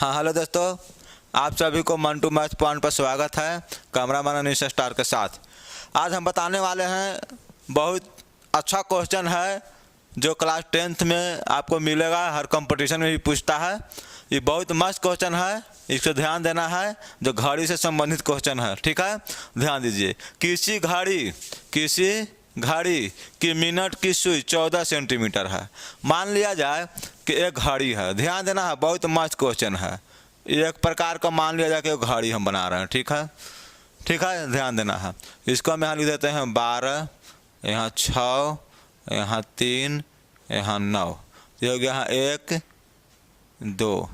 हाँ हेलो दोस्तों, आप सभी को मंटू मैथ पॉइंट पर स्वागत है। कैमरामैन अनीश स्टार के साथ आज हम बताने वाले हैं। बहुत अच्छा क्वेश्चन है जो क्लास 10th में आपको मिलेगा, हर कंपटीशन में भी पूछता है। ये बहुत मस्त क्वेश्चन है, इसको ध्यान देना है। जो घड़ी से संबंधित क्वेश्चन है, ठीक है, ध्यान दीजिए। किसी घड़ी की मिनट की सुई 14 सेंटीमीटर है। मान लिया जाए कि एक घड़ी है, ध्यान देना है, बहुत मस्त क्वेश्चन है। एक प्रकार का मान लिया जाए कि घड़ी हम बना रहे हैं, ठीक है, ध्यान देना है। इसको हम यहाँ लिख देते हैं 12, यहाँ 6, यहाँ 3, यहाँ 9, ये हो गया। यहाँ 1 2,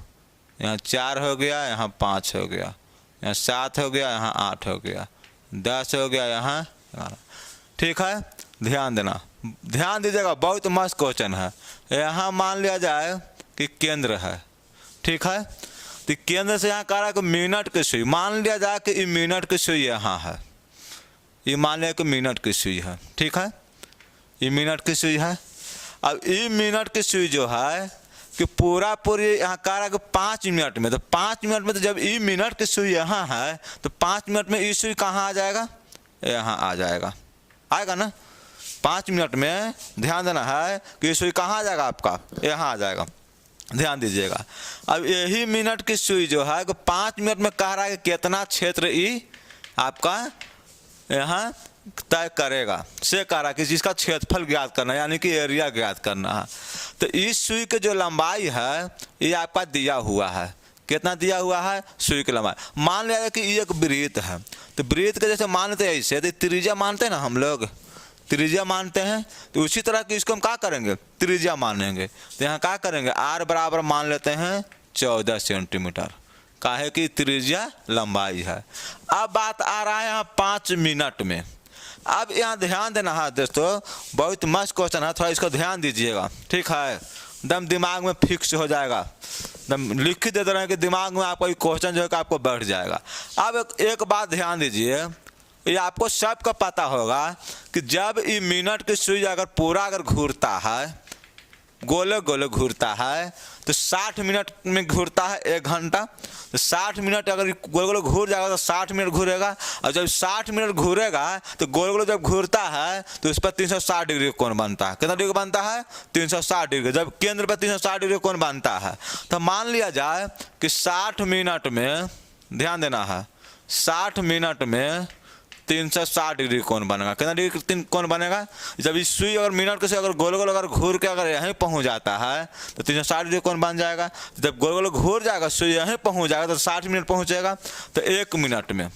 यहाँ 4 हो गया, यहाँ 5 हो गया, यहाँ 7 हो गया, यहाँ 8 हो गया, 10 हो गया, यहाँ 11। ठीक है, ध्यान देना, ध्यान दीजिएगा, बहुत मस्त क्वेश्चन है। यहाँ मान लिया जाए कि केंद्र है, ठीक है, तो केंद्र से यहाँ कह रहा है कि मिनट की सुई। मान लिया जाए कि ये मिनट की सुई यहाँ है, ये मान लिया कि मिनट की सुई है, ठीक है, ये मिनट की सुई है। अब ये मिनट की सुई जो है कि पूरी यहाँ कह रहा है कि 5 मिनट में, तो 5 मिनट में, तो जब ये मिनट की सुई यहाँ है तो 5 मिनट में ये सुई कहाँ आ जाएगा, यहाँ आ जाएगा, आएगा ना। 5 मिनट में ध्यान देना है कि ये सुई कहाँ आ जाएगा, आपका यहाँ आ जाएगा, ध्यान दीजिएगा। अब यही मिनट की सुई जो है कि 5 मिनट में कह रहा है कि कितना क्षेत्र ई आपका यहाँ तय करेगा, से कह रहा है कि जिसका क्षेत्रफल ज्ञात करना है, यानी कि एरिया ज्ञात करना है। तो इस सुई की जो लंबाई है ये आपका दिया हुआ है, कितना दिया हुआ है, सुई की लंबाई। मान लिया कि ये एक वृत्त है, तो वृत्त के जैसे मानते हैं ऐसे, तो त्रिज्या मानते हैं ना, हम लोग त्रिज्या मानते हैं, तो उसी तरह की इसको हम क्या करेंगे, त्रिज्या मानेंगे। तो यहाँ क्या करेंगे, आर बराबर मान लेते हैं 14 सेंटीमीटर, काहे कि त्रिज्या लंबाई है। अब बात आ रहा है यहाँ 5 मिनट में। अब यहाँ ध्यान देना है दोस्तों, बहुत मस्त क्वेश्चन है, थोड़ा इसको ध्यान दीजिएगा, ठीक है, एकदम दिमाग में फिक्स हो जाएगा, एकदम लिख ही देते रहे कि दिमाग में आपका क्वेश्चन जो है कि आपको बैठ जाएगा। अब एक बात ध्यान दीजिए, ये आपको सबका पता होगा कि जब ये मिनट की सुई अगर पूरा अगर घूरता है, गोले गोले घूरता है, तो 60 मिनट में घूरता है 1 घंटा। तो 60 मिनट अगर गोले गोले घूर जाएगा तो 60 मिनट घूरेगा, और जब 60 मिनट घूरेगा तो गोले गोले जब घूरता है तो उस पर 360 डिग्री का कोण बनता है। कितना डिग्री बनता है, 360 डिग्री। जब केंद्र पर 360 डिग्री कोण बनता है, तो मान लिया जाए कि 60 मिनट में, ध्यान देना है, 60 मिनट में 360 डिग्री कोण बनेगा। कितना डिग्री कोण बनेगा, जब इस सुई अगर मिनट से अगर गोल गोल अगर घूर के अगर यहीं पहुंच जाता है तो 360 डिग्री कोण बन जाएगा। जब गोल गोल घूर जाएगा, सुई यहीं पहुंच जाएगा तो 60 मिनट पहुंचेगा। तो 1 मिनट में,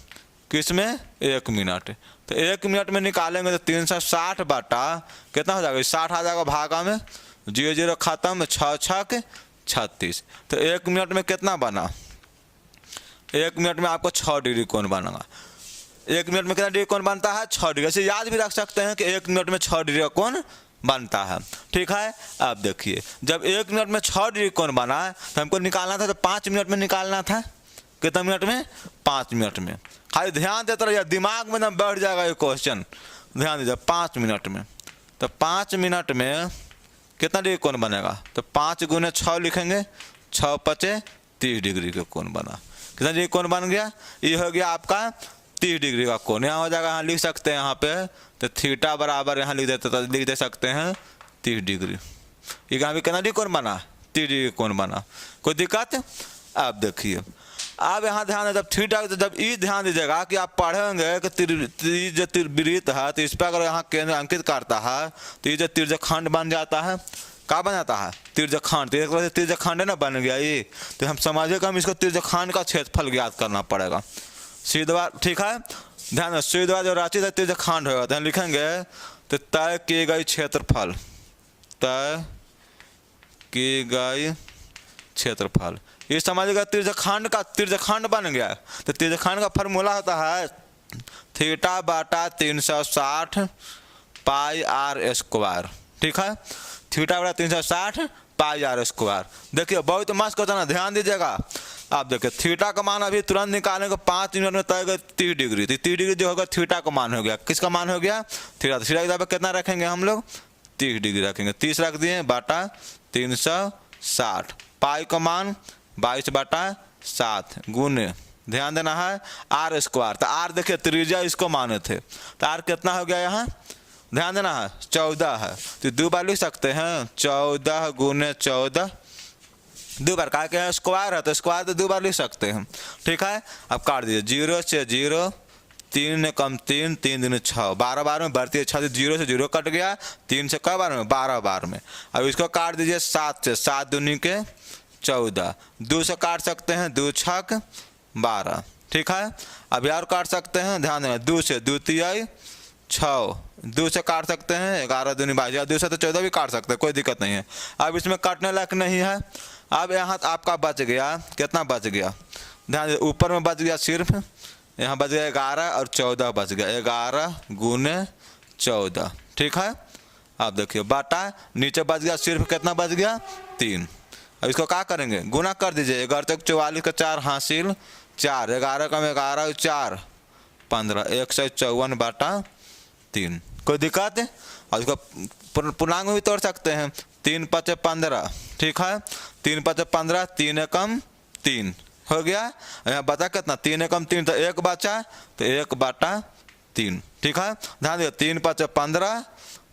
किस में, 1 मिनट, तो 1 मिनट में निकालेंगे तो 360 बटा कितना हो जाएगा, 60 आ जाएगा, भागा में 0 0 खत्म, 6 6 36। तो 1 मिनट में कितना बना, 1 मिनट में आपको 6 डिग्री कोण बनेगा। 1 मिनट में कितना डिग्री कोण बनता है, 6 डिग्री। ऐसे याद भी रख सकते हैं कि 1 मिनट में 6 डिग्री का कोण बनता है, ठीक है। अब देखिए, जब 1 मिनट में 6 डिग्री कोण बना है तो हमको निकालना था, तो 5 मिनट में निकालना था। कितना मिनट में, 5 मिनट में। खाली ध्यान देते रहिए, दिमाग में ना बैठ जाएगा ये क्वेश्चन, ध्यान दीजिए। 5 मिनट में, तो 5 मिनट में कितना डिग्री कोण बनेगा, तो 5 गुने 6 लिखेंगे, 6 5 30 डिग्री का कोण बना। कितना डिग्री कोण बन गया, ये हो गया आपका 30 डिग्री का कोण। यहाँ हो जाएगा, यहाँ लिख सकते हैं, यहाँ पे तो थीटा बराबर यहाँ लिख दे सकते हैं 30 डिग्री। ये यहाँ भी कितना डिग्री कोण बना, 30 डिग्री कोण बना, कोई दिक्कत। अब देखिए, अब यहाँ ध्यान है, जब थीटा, जब ये ध्यान दीजिएगा कि आप पढ़ेंगे कि जो वृत्त है, तो इस पर अगर यहाँ केंद्र अंकित करता है तो ये जो तिर्यकखंड बन जाता है, क्या बन जाता है, तिर्यकखंड। तो एक तरह से तिर्यकखंड है ना, बन गया ये। तो हम समझे कि हम इसको तिर्यकखंड का क्षेत्रफल ज्ञात करना पड़ेगा, सीधा, ठीक है। ध्यान, सीधा जो राशि है तिर्यकखंड होगा, तो लिखेंगे तो तय की गई क्षेत्रफल, तय की गई क्षेत्रफल, ये समझिएगा तिर्यकखंड बन गया। तो तिर्यकखंड का फॉर्मूला होता है थीटा बटा 360 पाई आर स्क्वायर, ठीक है, थीटा बटा 360 पाई आर स्क्वायर। देखिए बहुत मस्त क्वेश्चन है, ध्यान दीजिएगा। आप देखिए थीटा का मान अभी तुरंत निकालने को 5 मिनट में तय 30 डिग्री, तो 30 डिग्री जो होगा थीटा का मान हो गया, किसका मान हो गया, थीटा। थीटा की जगह कितना रखेंगे हम लोग, 30 डिग्री रखेंगे, 30 रख दिए, बटा 360, पाई का मान 22/7 गुने, ध्यान देना है, आर स्क्वायर। तो आर देखिए त्रिज्या इसको माने थे, तो आर कितना हो गया यहाँ, ध्यान देना है 14 है, तो 2 बार लिख सकते हैं 14 गुने 14, 2 बार का के स्क्वायर है तो स्क्वायर तो 2 बार लिख सकते हैं, ठीक है। अब काट दीजिए, 0 से 0, 3 कम 3, 3 दूनी 6, 12 बार में बढ़ती है 6, 0 से 0 कट गया, 3 से कई बार में 12 बार में। अब इसको काट दीजिए 7 से, 7 दूनी के 14, 2 से काट सकते हैं, 2 छक 12, ठीक है। अब यार काट सकते हैं, ध्यान देना, 2 से 2 तिहाई 6, 2 से काट सकते हैं 11 दूनी 22, या 2 से तो 14 भी काट सकते हैं, कोई दिक्कत नहीं है। अब इसमें काटने लायक नहीं है। अब यहाँ आपका बच गया, कितना बच गया, ध्यान दीजिए, ऊपर में बच गया सिर्फ, यहाँ बच गया 11 और 14 बच गया, 11 गुने 14, ठीक है। अब देखिए बाटा, नीचे बच गया सिर्फ, कितना बच गया 3। अब इसको क्या करेंगे, गुना कर दीजिए, 11 तक 44 का 4 हासिल 4, 11 कम 11 4 15, 154/3, कोई दिक्कत है। और इसको पूर्णांक में भी तोड़ सकते हैं, 3 × 5 = 15, ठीक है, 3 × 5 = 15, 3 एकम 3 हो गया। यहाँ बचा कितना, 3 एकम 3, तो 1 बचा, तो 1/3, ठीक है। ध्यान दिए, 3 × 5 = 15,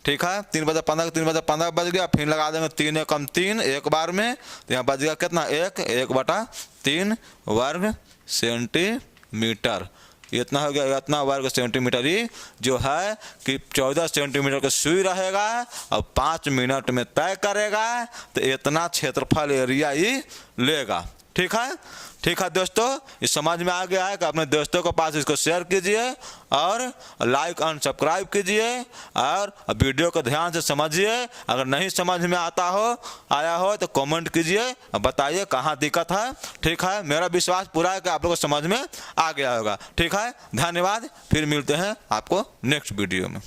ठीक है, 3 × 5 = 15, 3 × 5 = 15 बच गया, फिर लगा देंगे 3 एकम 3 एक बार में, तो यहाँ बच गया कितना, 1/3 वर्ग सेंटीमीटर, इतना हो गया, इतना वर्ग सेंटीमीटर ही जो है कि 14 सेंटीमीटर का सुई रहेगा और 5 मिनट में तय करेगा, तो इतना क्षेत्रफल एरिया ही लेगा, ठीक है। ठीक है दोस्तों, इस समझ में आ गया है कि अपने दोस्तों के पास इसको शेयर कीजिए और लाइक एंड सब्सक्राइब कीजिए और वीडियो को ध्यान से समझिए। अगर नहीं समझ में आया हो तो कमेंट कीजिए, बताइए कहाँ दिक्कत है, ठीक है। मेरा विश्वास पूरा है कि आप लोगों को समझ में आ गया होगा, ठीक है। धन्यवाद, फिर मिलते हैं आपको नेक्स्ट वीडियो में।